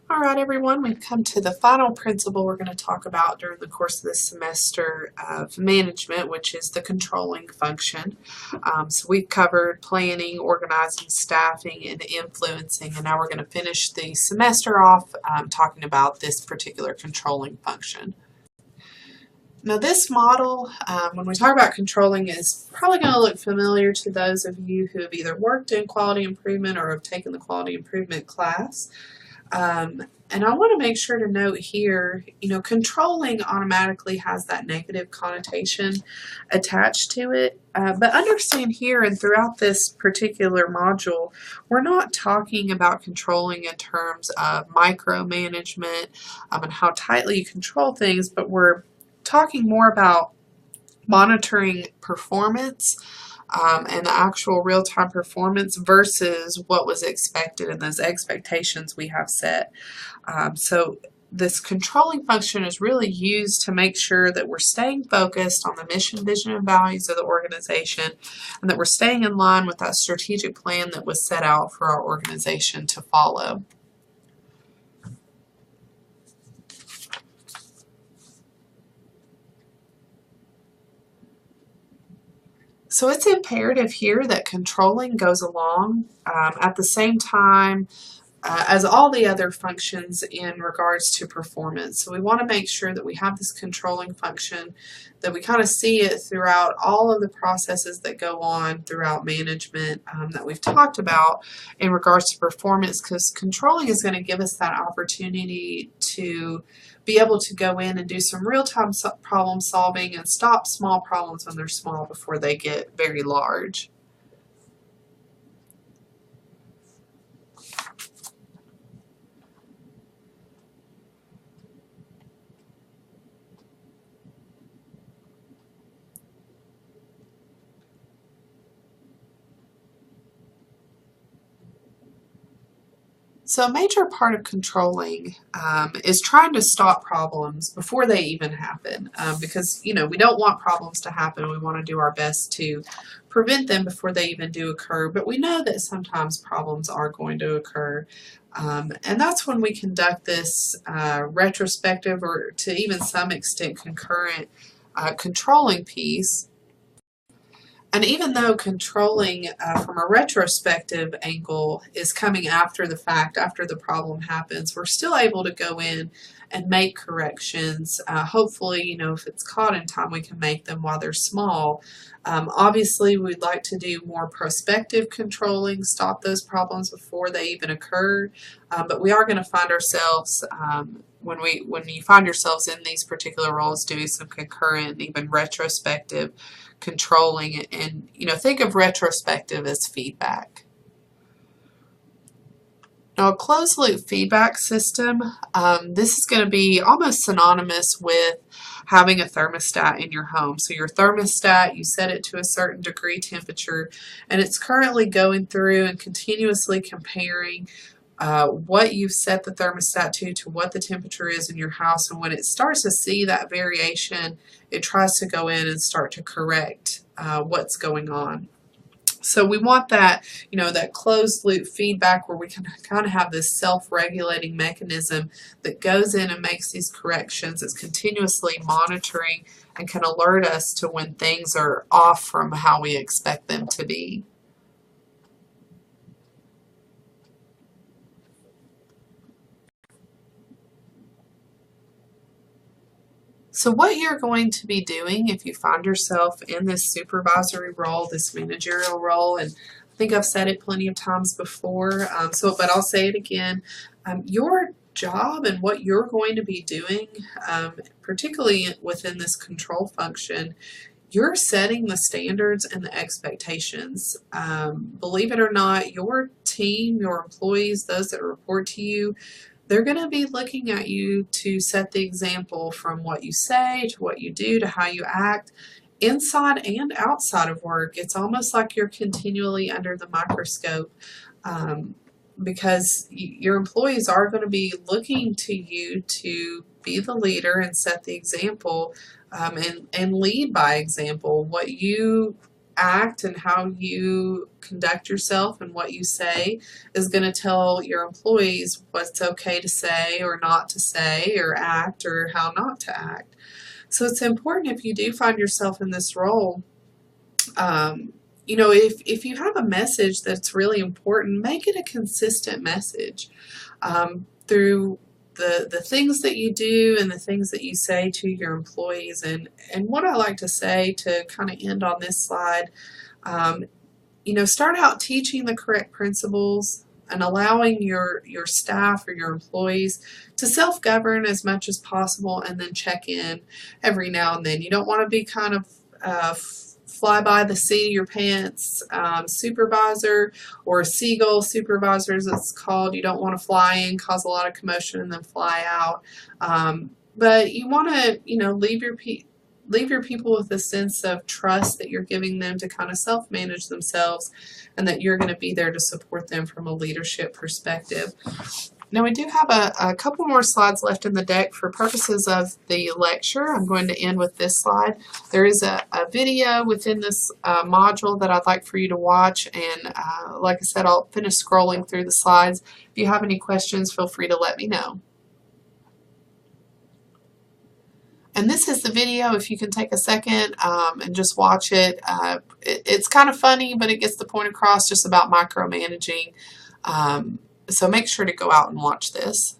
All right, everyone, we've come to the final principle we're going to talk about during the course of this semester of management, which is the controlling function. So we've covered planning, organizing, staffing, and influencing, and now we're going to finish the semester off talking about this particular controlling function. Now this model, when we talk about controlling, is probably going to look familiar to those of you who have either worked in quality improvement or have taken the quality improvement class. And I want to make sure to note here, controlling automatically has that negative connotation attached to it. But understand here and throughout this particular module, we're not talking about controlling in terms of micromanagement and how tightly you control things, but we're talking more about monitoring performance and the actual real-time performance versus what was expected and those expectations we have set. So this controlling function is really used to make sure that we're staying focused on the mission, vision, and values of the organization, and that we're staying in line with that strategic plan that was set out for our organization to follow. So it's imperative here that controlling goes along at the same time as all the other functions in regards to performance. So we want to make sure that we have this controlling function, that we kind of see it throughout all of the processes that go on throughout management that we've talked about in regards to performance, because controlling is going to give us that opportunity to be able to go in and do some real-time problem solving and stop small problems when they're small before they get very large. So a major part of controlling is trying to stop problems before they even happen, because we don't want problems to happen. We want to do our best to prevent them before they even do occur, but we know that sometimes problems are going to occur. And that's when we conduct this retrospective or to even some extent concurrent controlling piece. And even though controlling from a retrospective angle is coming after the fact, after the problem happens, we're still able to go in and make corrections. Hopefully, if it's caught in time, we can make them while they're small. Obviously, we'd like to do more prospective controlling, stop those problems before they even occur. But we are going to find ourselves when you find yourselves in these particular roles doing some concurrent and even retrospective controlling, and think of retrospective as feedback. Now, a closed loop feedback system, this is going to be almost synonymous with having a thermostat in your home. So your thermostat, you set it to a certain degree temperature, and it's currently going through and continuously comparing what you've set the thermostat to what the temperature is in your house. And when it starts to see that variation, it tries to go in and start to correct what's going on. So we want that, that closed loop feedback where we can kind of have this self-regulating mechanism that goes in and makes these corrections. It's continuously monitoring and can alert us to when things are off from how we expect them to be. So what you're going to be doing if you find yourself in this supervisory role, this managerial role, and I think I've said it plenty of times before, but I'll say it again, your job and what you're going to be doing, particularly within this control function, you're setting the standards and the expectations. Believe it or not, your team, your employees, those that report to you, they're going to be looking at you to set the example from what you say to what you do to how you act inside and outside of work. It's almost like you're continually under the microscope because your employees are going to be looking to you to be the leader and set the example and lead by example. What you act and how you conduct yourself and what you say is going to tell your employees what's okay to say or not to say or act or how not to act. So it's important if you do find yourself in this role, if you have a message that's really important, make it a consistent message through the things that you do and the things that you say to your employees. And what I like to say to kind of end on this slide, start out teaching the correct principles and allowing your staff or your employees to self-govern as much as possible, and then check in every now and then. You don't want to be kind of fly by the seat of your pants supervisor, or seagull supervisor as it's called. You don't want to fly in, cause a lot of commotion, and then fly out. But you want to, leave your people with a sense of trust that you're giving them to kind of self-manage themselves, and that you're going to be there to support them from a leadership perspective. Now we do have a couple more slides left in the deck. For purposes of the lecture, I'm going to end with this slide. There is a video within this module that I'd like for you to watch, and like I said, I'll finish scrolling through the slides. If you have any questions, feel free to let me know. And this is the video, if you can take a second and just watch it. It's kind of funny, but it gets the point across just about micromanaging. So make sure to go out and watch this.